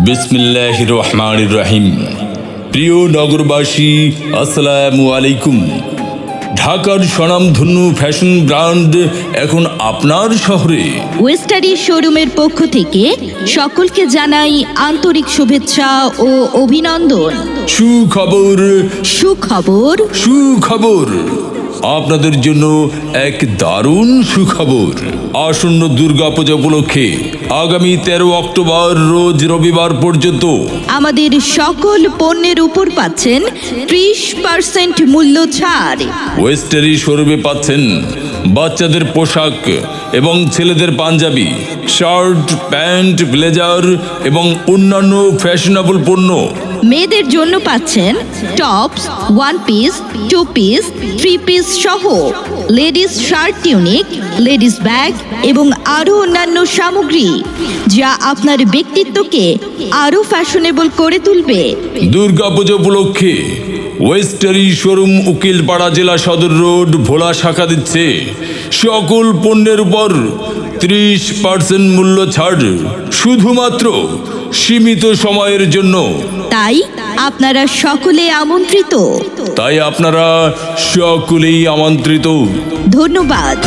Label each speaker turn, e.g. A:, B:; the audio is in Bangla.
A: বিসমিল্লাহির রহমানির রহিম। প্রিয় নগরবাসী, আসসালামু আলাইকুম। ঢাকার স্বনামধন্য ফ্যাশন ব্র্যান্ড এখন আপনার শহরে।
B: ওয়েস্টারি শোরুমের পক্ষ থেকে সকলকে জানাই আন্তরিক শুভেচ্ছা ও অভিনন্দন।
A: সুখবর,
B: সুখবর,
A: সুখবর, আপনাদের জন্য এক দারুণ সুখবর। আসন্ন দুর্গাপূজা উপলক্ষে আগামী 13 অক্টোবর রোজ রবিবার পর্যন্ত
B: আমাদের সকল পণ্যের উপর পাচ্ছেন 30% মূল্য ছাড়।
A: ওয়েস্টারি শোরুমে পাচ্ছেন বাচ্চাদের পোশাক এবং ছেলেদের পাঞ্জাবি, শার্ট, প্যান্ট, ব্লেজার এবং অন্যান্য ফ্যাশনেবল পণ্য।
B: মেয়েদের জন্য পাচ্ছেন tops, one piece, two piece, three piece সহ ladies shirt, tunic, ladies bag এবং আরও অন্যান্য সামগ্রী যা আপনার ব্যক্তিত্বকে আরও ফ্যাশনেবল করে তুলবে।
A: দুর্গাপূজা উপলক্ষে ওয়েস্টারি শোরুম উকিলপাড়া জেলা সদর রোড ভোলা শাখা দিচ্ছে সকল পণ্যের উপর 30% মূল্য ছাড়, শুধুমাত্র সীমিত সময়ের জন্য।
B: তাই আপনারা সকলে আমন্ত্রিত।
A: তাই আপনারা সকলেই আমন্ত্রিত।
B: ধন্যবাদ।